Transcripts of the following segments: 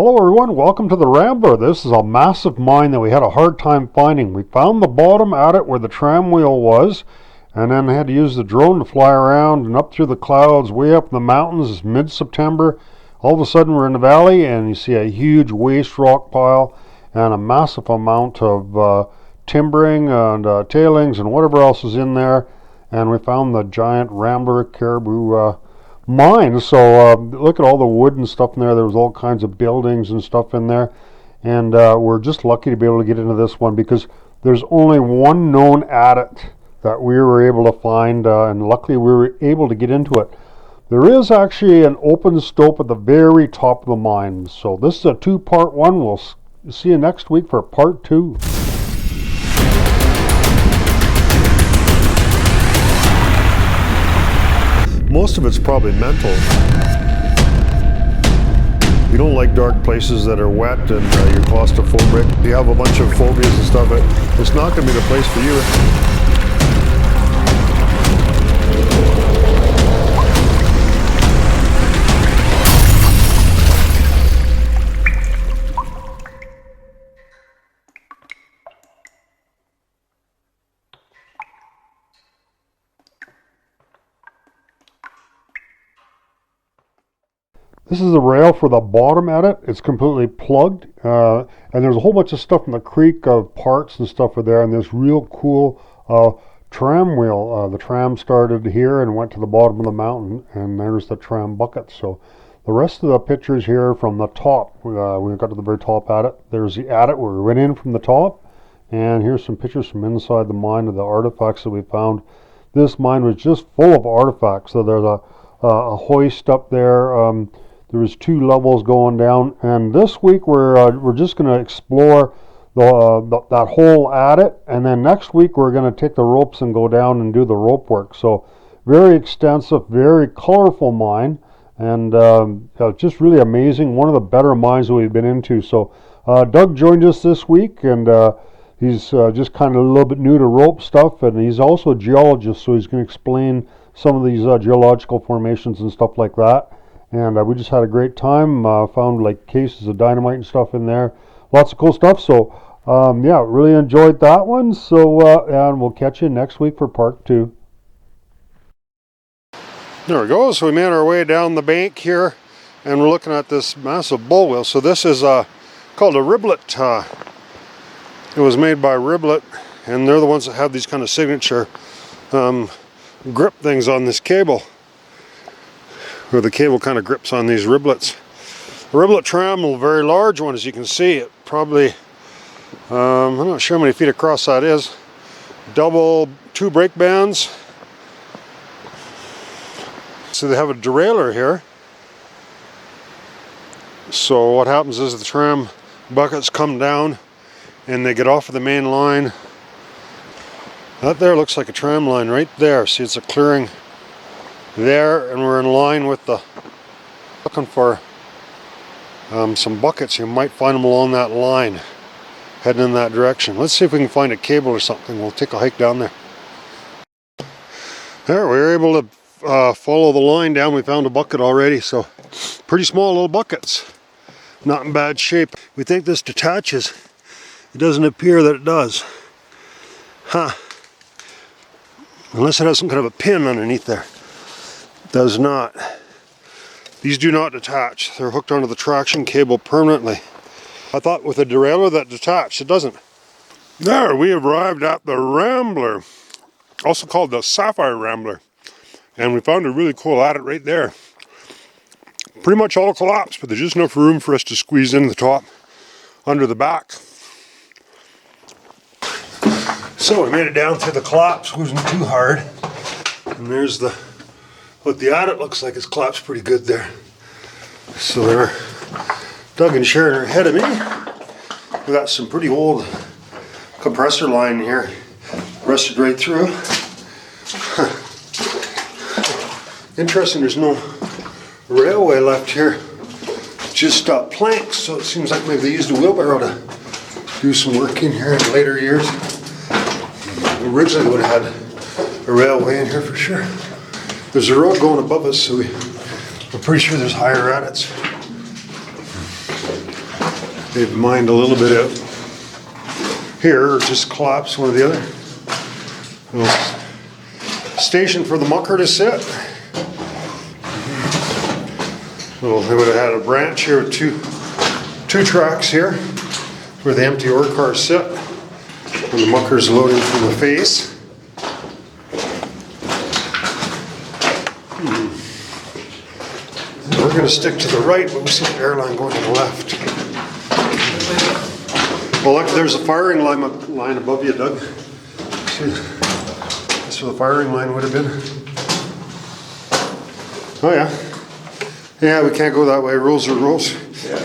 Hello everyone, welcome to the Rambler. This is a massive mine that we had a hard time finding. We found the bottom at it where the tram wheel was, and then had to use the drone to fly around and up through the clouds, way up in the mountains. It's mid-September. All of a sudden we're in the valley and you see a huge waste rock pile and a massive amount of timbering and tailings and whatever else is in there. And we found the giant Rambler caribou mine. So look at all the wood and stuff in there. There was all kinds of buildings and stuff in there, and we're just lucky to be able to get into this one because there's only one known adit that we were able to find, and luckily we were able to get into it. There is actually an open stope at the very top of the mine. So this is a two-part one. We'll see you next week for part 2. Most of it's probably mental. You don't like dark places that are wet and you're claustrophobic. You have a bunch of phobias and stuff. It's not going to be the place for you. This is the rail for the bottom at it. It's completely plugged, and there's a whole bunch of stuff in the creek of parts and stuff are there, and this real cool tram wheel. The tram started here and went to the bottom of the mountain, and there's the tram bucket. So the rest of the pictures here from the top, we got to the very top at it. There's the adit where we went in from the top, and here's some pictures from inside the mine of the artifacts that we found. This mine was just full of artifacts. So there's a hoist up there. There was 2 levels going down, and this week we're just going to explore that whole adit, and then next week we're going to take the ropes and go down and do the rope work. So very extensive, very colorful mine, and just really amazing. One of the better mines that we've been into. So Doug joined us this week, and he's just kind of a little bit new to rope stuff, and he's also a geologist, so he's going to explain some of these geological formations and stuff like that. And we just had a great time. Found like cases of dynamite and stuff in there. Lots of cool stuff. So yeah, really enjoyed that one. So and we'll catch you next week for part 2. There we go. So we made our way down the bank here, and we're looking at this massive bull wheel. So this is called a riblet. It was made by Riblet, and they're the ones that have these kind of signature grip things on this cable, where the cable kind of grips on these riblets. The riblet tram, a very large one, as you can see. It probably, I'm not sure how many feet across that is. Double 2 brake bands. So they have a derailleur here. So what happens is the tram buckets come down and they get off of the main line. That there looks like a tram line right there. See, it's a clearing there, and we're in line with the looking for some buckets. You might find them along that line heading in that direction. Let's see if we can find a cable or something. We'll take a hike down there. There, we were able to follow the line down. We found a bucket already. So pretty small little buckets, not in bad shape. We think this detaches. It doesn't appear that it does, unless it has some kind of a pin underneath there. Does not. These do not detach. They're hooked onto the traction cable permanently. I thought with a derailleur that detached. It doesn't. There, we have arrived at the Rambler, also called the Sapphire Rambler, and we found a really cool adit right there. Pretty much all collapsed, but there's just enough room for us to squeeze in the top under the back. So we made it down through the collapse. It wasn't too hard. And there's what the adit looks like. It's collapsed pretty good there. So they're Doug and Sharon are ahead of me. We got some pretty old compressor line here, rusted right through. Interesting, there's no railway left here, just planks. So it seems like maybe they used a wheelbarrow to do some work in here in later years. Originally would have had a railway in here for sure. There's a road going above us, so we're pretty sure there's higher adits. They've mined a little bit out here, or just collapsed one or the other. Little station for the mucker to sit. Well, they would have had a branch here with two tracks here where the empty ore cars sit when the mucker's loading from the face. We're going to stick to the right, but we see the airline going to the left. Well, look, there's a firing line above you, Doug. See, that's where the firing line would have been. Oh yeah. Yeah, we can't go that way. Rules are rules. Yeah.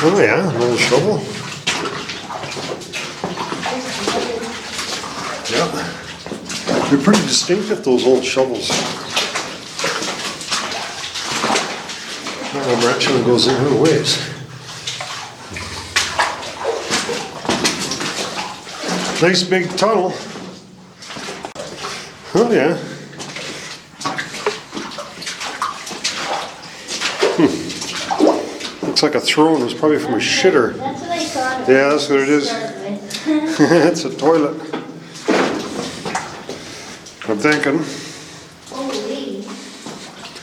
Oh yeah, an old shovel. Yeah. They're pretty distinctive, those old shovels. That branch one goes in a ways. Nice big tunnel. Oh yeah. Looks like a throne. It was probably from a shitter. That's what I thought. Yeah, that's what it is. It's a toilet. I'm thinking. Holy.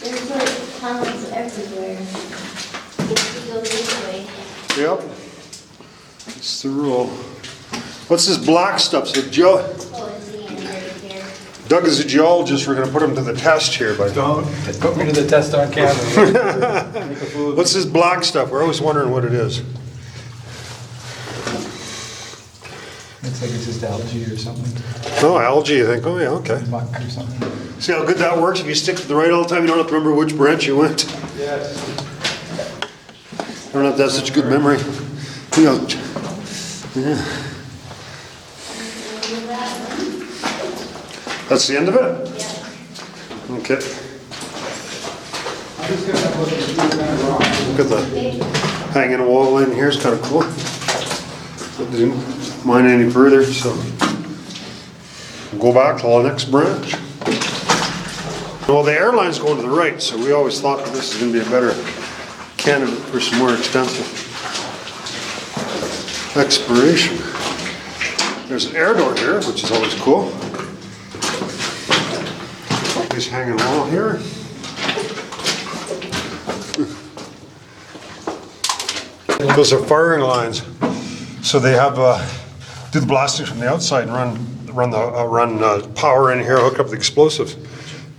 There's like tunnels everywhere. We go this way. Yep. It's the rule. What's this black stuff? So Joe, Oh, it's the end right here. Doug is a geologist. We're going to put him to the test here. But Don't put me to the test on camera. Make a fool of me. what's this black stuff? We're always wondering what it is. Looks like it's just algae or something. Oh, algae, I think. Oh, yeah, okay. Muck or something. See how good that works? If you stick to the right all the time, you don't have to remember which branch you went. Yes. I don't know if that's such a good memory. You know, yeah. That's the end of it? Yeah. Okay. I'm just gonna look at Look at the hanging wall in here. It's kind of cool. I didn't mine any further, so we'll go back to the next branch. Well, the airline's going to the right, so we always thought that this is going to be a better candidate for some more extensive exploration. There's an air door here, which is always cool. Nice hanging wall here. Those are firing lines, so they have do the blasting from the outside and run power in here, hook up the explosives,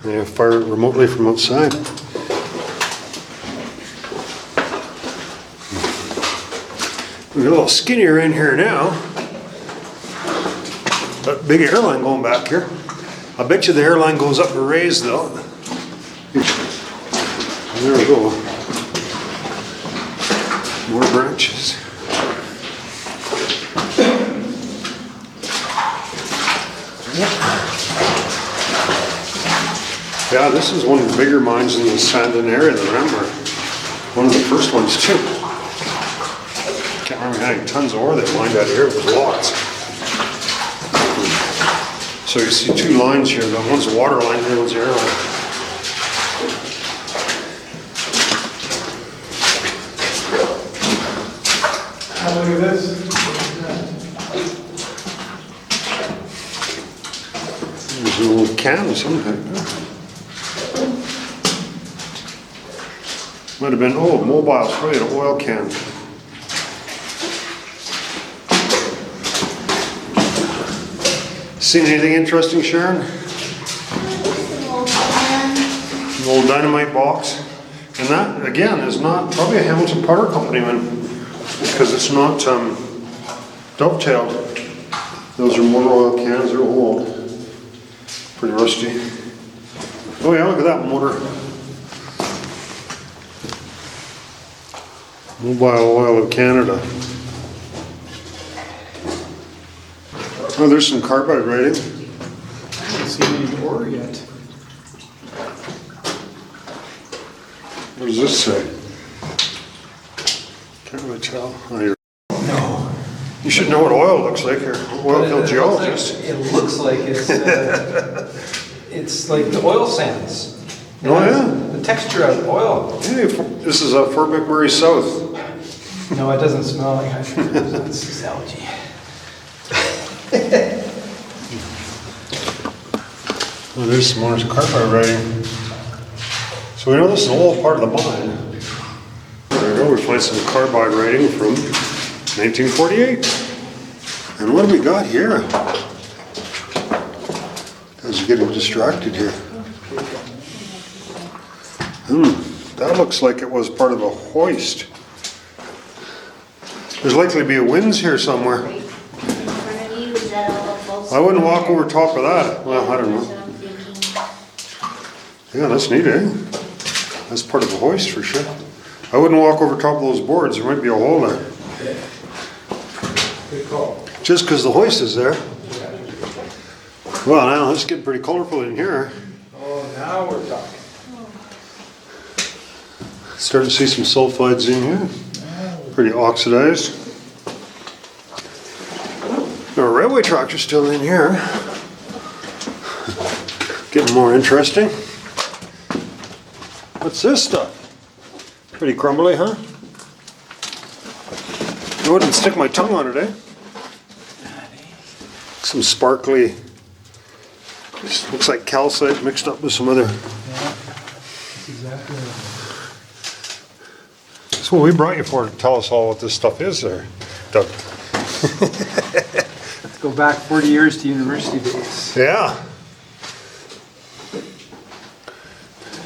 and you fire it remotely from outside. We're a little skinnier in here now. That big airline going back here. I bet you the airline goes up in a raise though. There we go. More branches. Yeah, this is one of the bigger mines in the Sandon area, the Rambler. One of the first ones too. Can't remember how many tons of ore they mined out here, it was lots. So you see two lines here, one's a water line, the other one's an air line. Look at this. There's a little can of some type. Might have been, oh, mobile, it's probably an oil can. Seen anything interesting, Sharon? An old dynamite box. And that, again, is not, probably a Hamilton Powder Company one, because it's not dovetailed. Those are motor oil cans, they're old. Pretty rusty. Oh yeah, look at that motor. Mobile Oil of Canada. Oh, there's some carbide writing. I haven't seen any ore yet. What does this say? Can't really tell. Oh, you're... No. You should know what oil looks like. You're an oil field geologist. It looks like it's it's like the oil sands. Oh yeah. The texture of oil. Hey, this is Fort McMurray South. No, it doesn't smell like hydrogen. It's algae. Oh, there's some more carbide writing. So we know this is all part of the mine. There we go, we find some carbide writing from 1948. And what do we got here? Guys are getting distracted here. That looks like it was part of a hoist. There's likely to be a winds here somewhere. Right in front of you, is that all false? I wouldn't walk over top of that. Well, I don't That's know. what I'm thinking. Yeah, that's neat, eh? That's part of a hoist for sure. I wouldn't walk over top of those boards. There might be a hole there. Good call. Just because the hoist is there. Well, now it's getting pretty colorful in here. Oh, now we're talking. Starting to see some sulfides in here. Pretty oxidized. Our railway tracks are still in here. Getting more interesting. What's this stuff? Pretty crumbly, huh? I wouldn't stick my tongue on it, eh? Some sparkly, looks like calcite mixed up with some other. That's exactly right. That's what we brought you for, to tell us all what this stuff is there, Doug. Let's go back 40 years to university days. Yeah.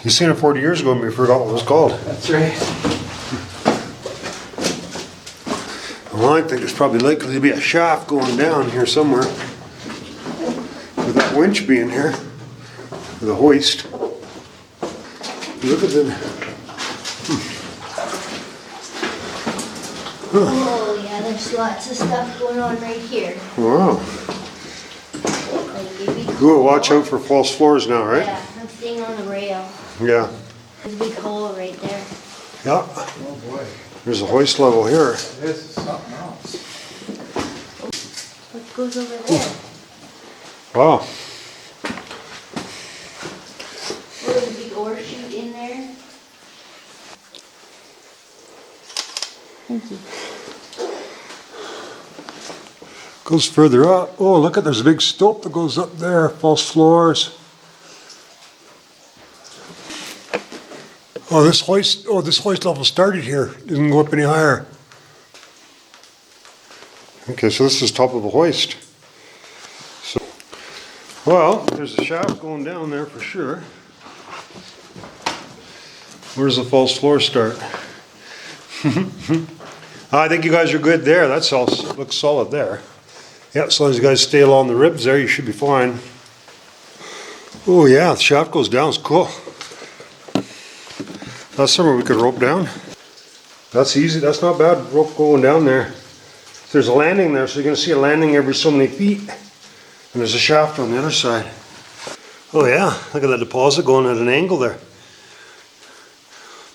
You seen it 40 years ago and we forgot what it was called. That's right. Well, I think there's probably likely to be a shaft going down here somewhere. With that winch being here. With a hoist. Look at the... Oh, yeah, there's lots of stuff going on right here. Wow. Like maybe. Ooh, watch out for false floors now, right? Yeah, I'm staying on the rail. Yeah. There's a big hole right there. Yeah. Oh boy. There's a hoist level here. This is something else. What goes over there? Wow. Oh, there's a big ore chute in there. Thank you. Goes further up. Oh, look at, there's a big stope that goes up there. False floors. Oh, this hoist level started here. Didn't go up any higher. Okay, so this is top of a hoist. So, well, there's a shaft going down there for sure. Where's the false floor start? I think you guys are good there. That's all, looks solid there. Yeah, as long as you guys stay along the ribs there, you should be fine. Oh yeah, the shaft goes down. It's cool. That's somewhere we could rope down. That's easy. That's not bad. Rope going down there. There's a landing there, so you're going to see a landing every so many feet. And there's a shaft on the other side. Oh yeah, look at that deposit going at an angle there.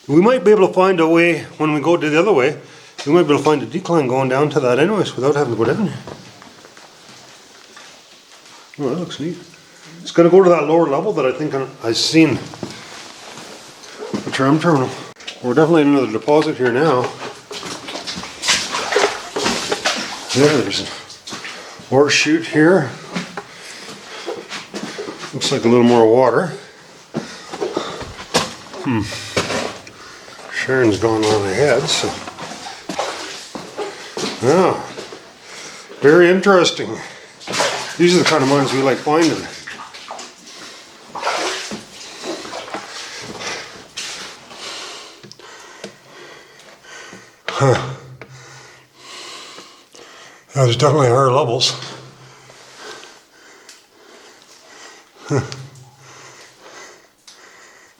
We might be able to find a way, when we go to the other way, we might be able to find a decline going down to that anyways without having to go down. Oh, that looks neat. It's going to go to that lower level that I think I've seen. The tram terminal. We're definitely in another deposit here now. Yeah, there's an ore chute here. Looks like a little more water. Sharon's gone on ahead, so. Yeah. Very interesting. These are the kind of mines we like finding. Huh. Yeah, there's definitely higher levels. Huh.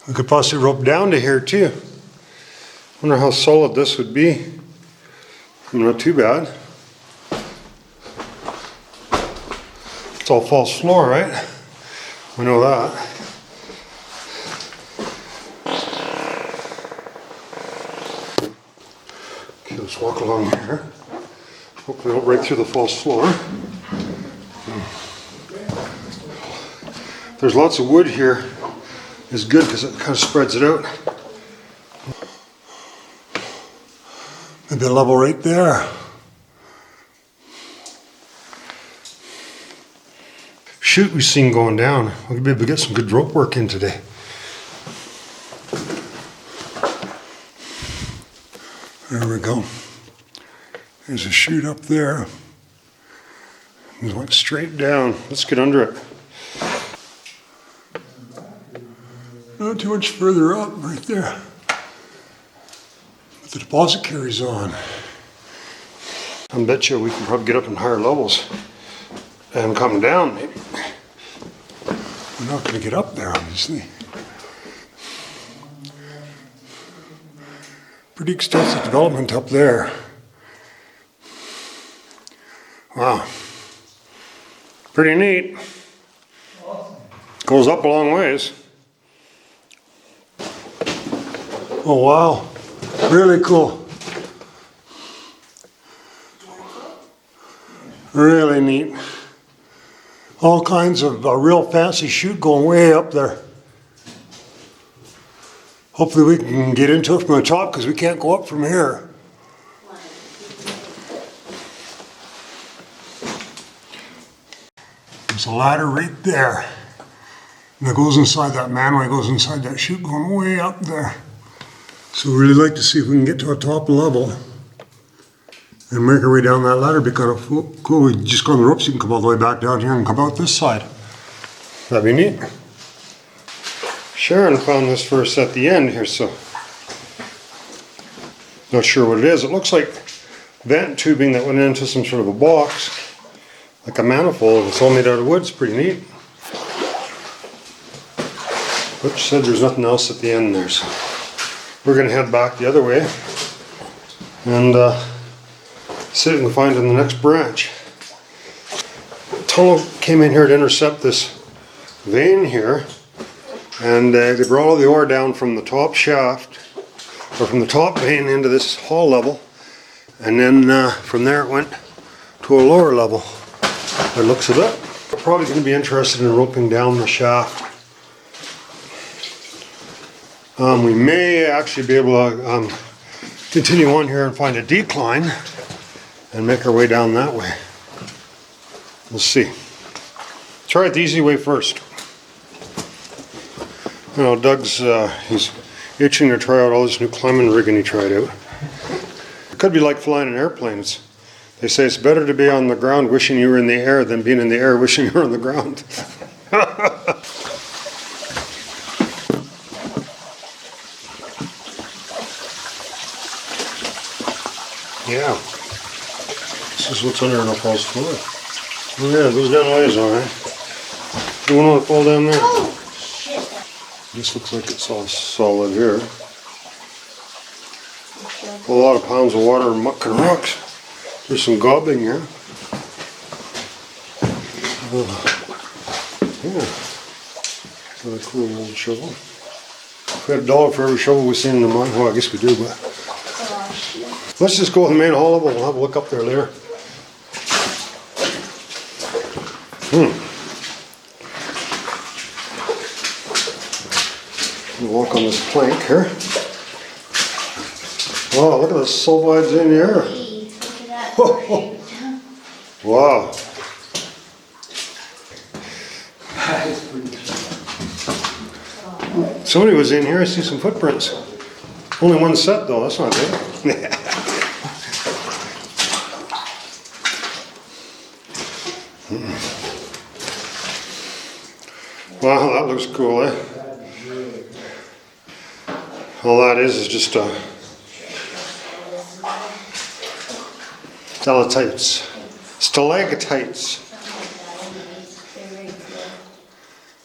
We could possibly rope down to here too. Wonder how solid this would be. Not too bad. It's all false floor, right? We know that. Okay, let's walk along here. Hopefully we'll break through the false floor. There's lots of wood here is good because it kind of spreads it out. Maybe a level right there. Chute we've seen going down. We'll be able to get some good rope work in today. There we go. There's a chute up there. It went straight down. Let's get under it. Not too much further up, right there. But the deposit carries on. I bet you we can probably get up in higher levels and come down, maybe. We're not going to get up there, obviously. Pretty extensive development up there. Wow. Pretty neat. Goes up a long ways. Oh wow, really cool. Really neat. All kinds of real fancy chute going way up there. Hopefully we can get into it from the top because we can't go up from here. There's a ladder right there. And it goes inside that manway, goes inside that chute going way up there. So we'd really like to see if we can get to a top level and make our way down that ladder. It'd be kind of cool. We just go on the ropes, you can come all the way back down here and come out this side. That'd be neat. Sharon found this for us at the end here, so not sure what it is. It looks like vent tubing that went into some sort of a box, like a manifold. It's all made out of wood. It's pretty neat. But she said there's nothing else at the end there, so we're going to head back the other way and see what we can find in the next branch. The tunnel came in here to intercept this vein here, and they brought all the ore down from the top shaft, or from the top vein into this hall level, and then from there it went to a lower level. By the looks of it, we're probably going to be interested in roping down the shaft. We may actually be able to continue on here and find a decline and make our way down that way. We'll see. Try it the easy way first. You know, Doug's he's itching to try out all this new climbing rigging he tried out. It could be like flying an airplane. They say it's better to be on the ground wishing you were in the air than being in the air wishing you were on the ground. Yeah. This is what's under an falls floor. Oh yeah, it goes down a ways, alright. You want to fall down there? Oh, shit. This looks like it's all solid here. A lot of pounds of water and muck and rocks. There's some gobbing here. Yeah. Another cool old shovel. If we had $1 for every shovel we've seen in the mine, well, I guess we do, but let's just go to the main hall level. We'll have a look up there later. We'll walk on this plank here. Oh, look at the sulfides in here. Hey, look at that. Wow. Somebody was in here. I see some footprints. Only one set though. That's not good. Wow, that looks cool, eh? All that is just stalactites.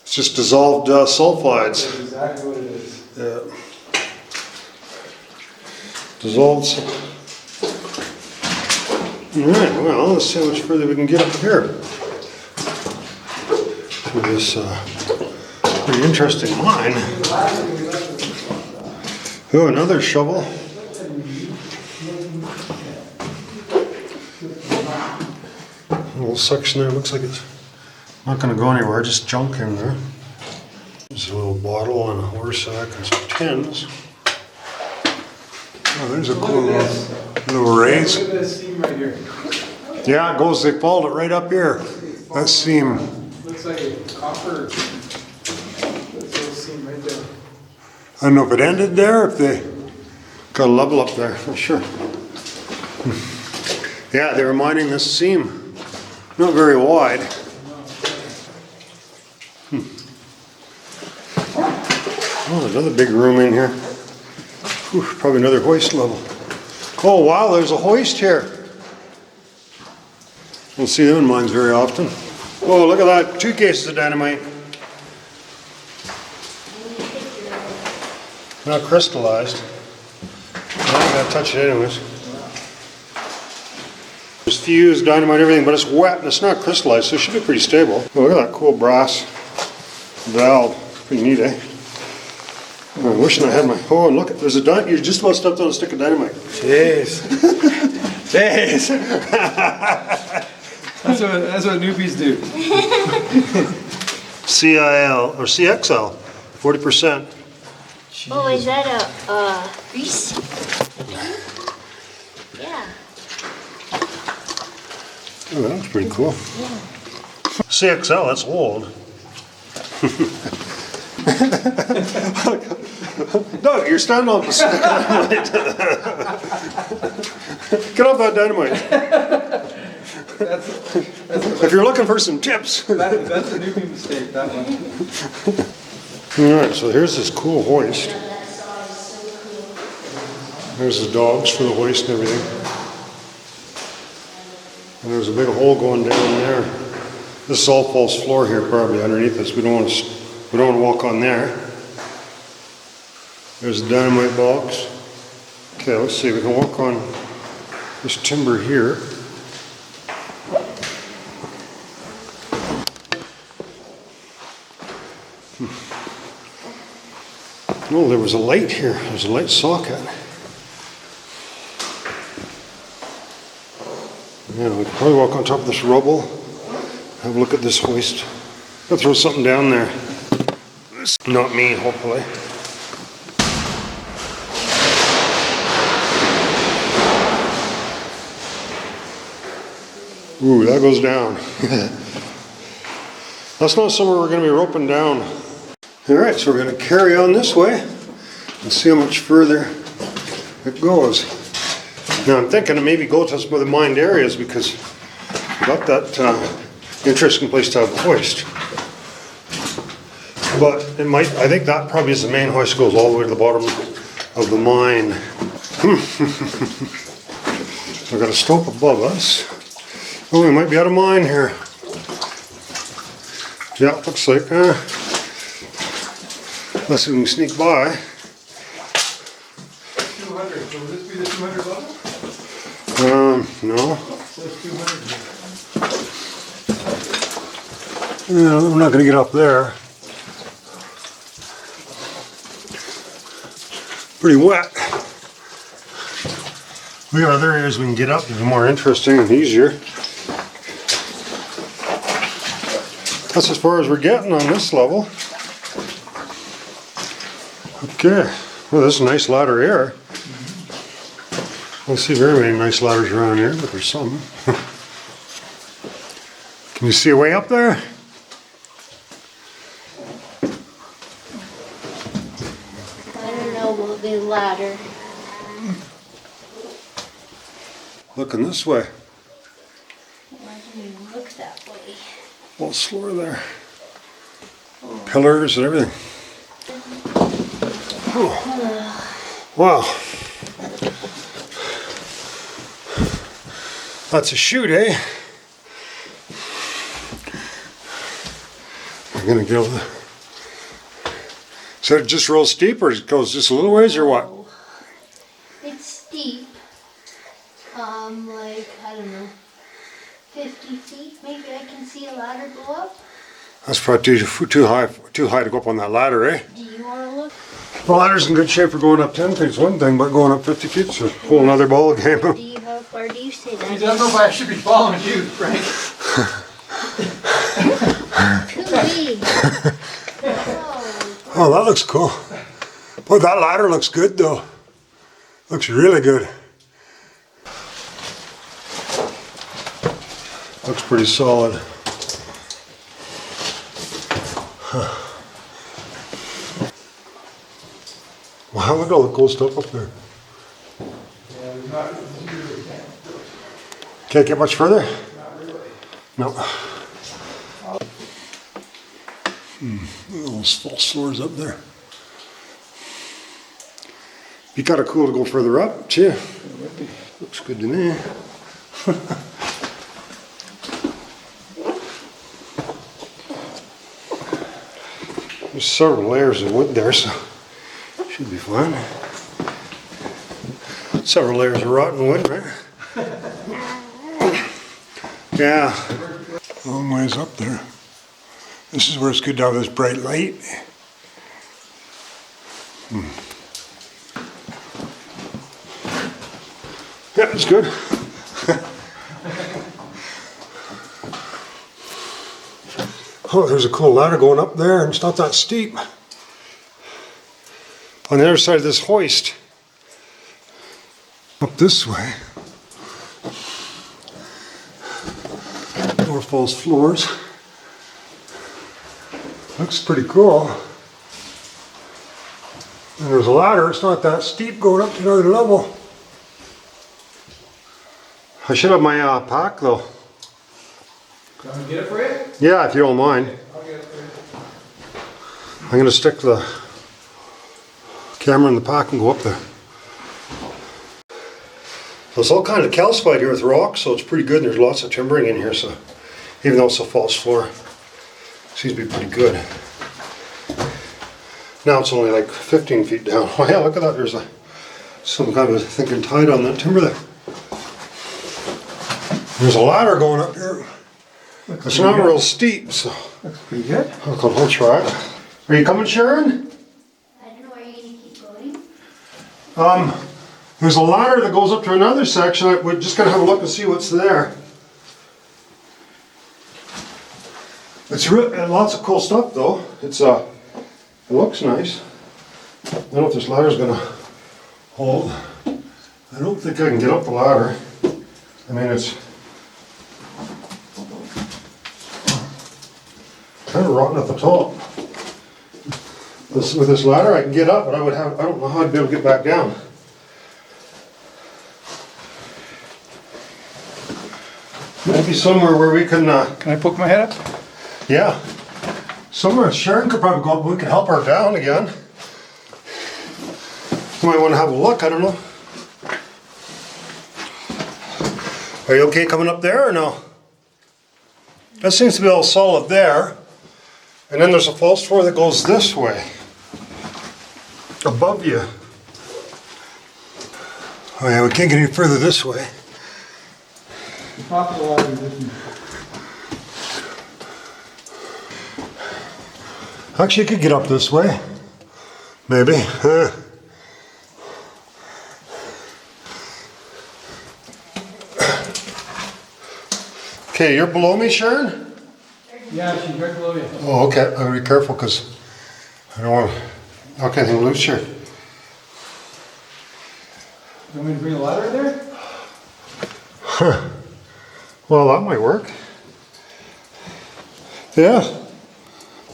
It's just dissolved sulfides. That's exactly what it is. Yeah. Dissolved. Alright, well, let's see how much further we can get up here. Through this pretty interesting mine. Oh, another shovel. A little section there, looks like it's not going to go anywhere, just junk in there. There's a little little bottle and a horse sack and some tins. Oh, there's a cool little raise. Look at this seam right here. Yeah, it goes, they followed it right up here. That seam. Looks like a copper. That's a little seam right there. I don't know if it ended there, if they got a level up there, for sure. Yeah, they were mining this seam. Not very wide. Oh, another big room in here. Whew, probably another hoist level. Oh wow, there's a hoist here. Don't see them in mines very often. Oh, look at that, 2 cases of dynamite. Not crystallized. I'm not gonna touch it anyways. There's fused, dynamite, everything, but it's wet and it's not crystallized, so it should be pretty stable. Oh, look at that cool brass valve. Pretty neat, eh? Oh, I'm wishing I had my. Oh, and look, there's a dynamite. You just about stepped on a stick of dynamite. Jeez. Jeez. That's what newbies do. CIL or CXL, 40%. Oh, is that a grease? Yeah. Oh, that looks pretty cool. CXL, that's old. Doug, you're standing on the stick of dynamite. Get off that dynamite. If you're looking for some tips. That's a newbie mistake, that one. Alright, so here's this cool hoist. There's the dogs for the hoist and everything. And there's a big hole going down there. This is all false floor here probably underneath us. We don't want to walk on there. There's the dynamite box. Okay, let's see, we can walk on this timber here. Oh, there was a light here. There's a light socket. Yeah, we could probably walk on top of this rubble. Have a look at this hoist. I'll throw something down there. Not me, hopefully. Ooh, that goes down. That's not somewhere we're going to be roping down. Alright, so we're going to carry on this way and see how much further it goes. Now I'm thinking to maybe go to some of the mined areas because we've got that interesting place to have a hoist. But it might, I think that probably is the main hoist, goes all the way to the bottom of the mine. We've got a slope above us. Oh, we might be out of mine here. Yeah, looks like, unless we can sneak by. 200, so would this be the 200 level? No. It says 200. No, I'm not going to get up there. Pretty wet. We got other areas we can get up, even more interesting and easier. That's as far as we're getting on this level. Okay, well, this is a nice ladder here. I don't see very many nice ladders around here, but there's some. Can you see a way up there? I don't know about the ladder. Looking this way. Why didn't you look that way? Whole floor there. Pillars and everything. Oh. Wow. That's a chute, eh? We're gonna go. So it just real steep, or it goes just a little ways, or what? Oh. It's steep. Like, I don't know, 50 feet. Maybe I can see a ladder go up. That's probably too high to go up on that ladder, eh? Do you want to look? The ladder's in good shape for going up 10 feet. It's one thing, but going up 50 feet is a whole nother ball game. Do you, how far do you say that? I don't know if I should be following you, Frank. Could be. Oh, Oh, that looks cool. Boy, that ladder looks good though. Looks really good. Looks pretty solid. Huh. Wow, look at all the cool stuff up there. Can't get much further? No. Those false floors up there. Be kind of cool to go further up, too. Looks good to me. There's several layers of wood there, so should be fine. Several layers of rotten wood, right? Yeah. Long ways up there. This is where it's good to have this bright light. Yeah, it's good. Oh, there's a cool ladder going up there, and it's not that steep. On the other side of this hoist, up this way, more false floors. Looks pretty cool. And there's a ladder, it's not that steep going up to another level. I should have my pack though. Can I get it for you? Yeah, if you don't mind. I'll get it for you. I'm going to stick the camera in the pack and go up there. So it's all kind of calcified here with rocks, so it's pretty good. There's lots of timbering in here, so even though it's a false floor, it seems to be pretty good. Now it's only like 15 feet down. Oh yeah, look at that. There's some kind of a thinking tide on that timber there. There's a ladder going up here. It's not real steep, so Looks pretty good. I'll try it. Are you coming, Sharon? I don't know, are you gonna keep going? There's a ladder that goes up to another section. We're just gonna have a look and see what's there. It's lots of cool stuff though. It looks nice. I don't know if this ladder's gonna hold. I don't think I can get up the ladder. I mean, it's kind of rotten at the top. With this ladder I can get up, but I don't know how I'd be able to get back down. Maybe somewhere where we can, Can I poke my head up? yeah. Somewhere Sharon could probably go up, we could help her down again. You might want to have a look, I don't know. Are you okay coming up there or no? That seems to be all solid there. And then there's a false floor that goes this way. Above you. Oh yeah, we can't get any further this way. The top of the ladder isn't. Actually, you could get up this way. Maybe. Okay, you're below me, Sharon? Yeah, she's right below you. Oh, okay. I'll be careful because I don't want to knock anything loose here. You want me to bring a ladder in there? Well, that might work. Yeah,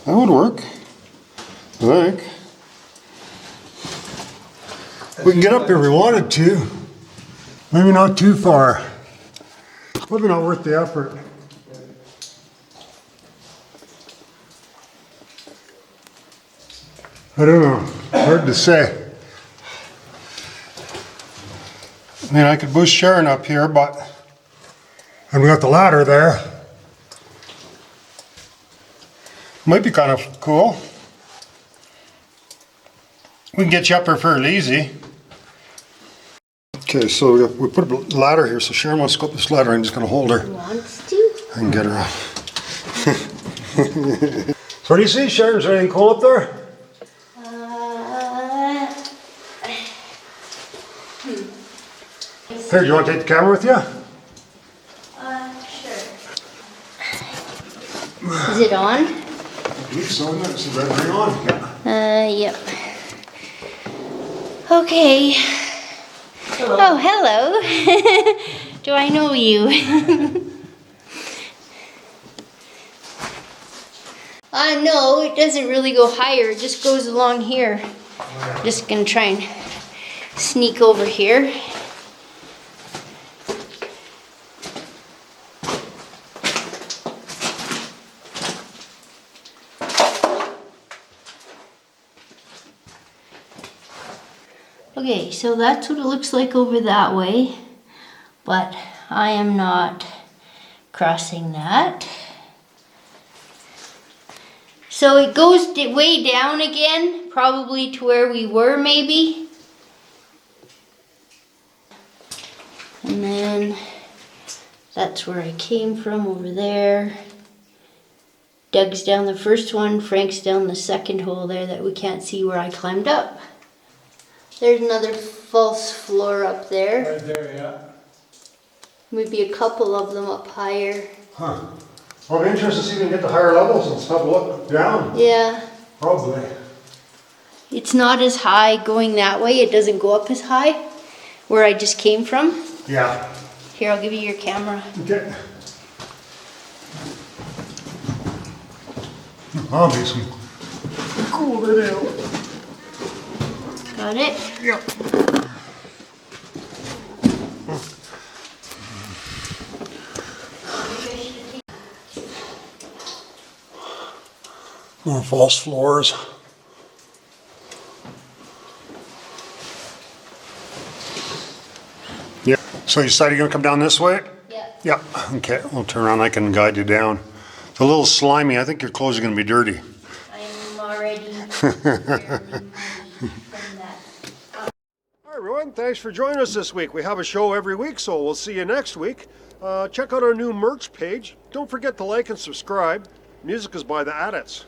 that would work. I think. We can get up here if we wanted to. Maybe not too far. Probably not worth the effort. I don't know. Hard to say. I mean, I could boost Sharon up here, but... And we got the ladder there. Might be kind of cool. We can get you up here fairly easy. Okay, so we put a ladder here, so Sharon wants to go up this ladder. I'm just going to hold her. Wants to? I can get her up. So what do you see, Sharon? Is there anything cool up there? Here, do you want to take the camera with you? Sure. Is it on? believe so, isn't it? It's the red ring on. Yeah. Yep. Okay. Hello. Oh, hello. Do I know you? No, it doesn't really go higher. It just goes along here. Just gonna try and sneak over here. Okay, so that's what it looks like over that way, but I am not crossing that. So it goes way down again, probably to where we were maybe. And then that's where I came from over there. Doug's down the first one, Frank's down the second hole there that we can't see where I climbed up. There's another false floor up there. Right there, yeah. Maybe a couple of them up higher. Huh. Well, I'm interested to see if we can get the higher levels and have a look down. Yeah. Probably. It's not as high going that way. It doesn't go up as high where I just came from. Yeah. Here, I'll give you your camera. Okay. That'll be some cool video. Got it? Yep. More false floors. Yeah. So you decided you're gonna come down this way? Yeah. Yeah. Okay. We'll turn around. I can guide you down. It's a little slimy. I think your clothes are gonna be dirty. I'm already from that. Hi everyone, thanks for joining us this week. We have a show every week, so we'll see you next week. Check out our new merch page. Don't forget to like and subscribe. Music is by the Adits.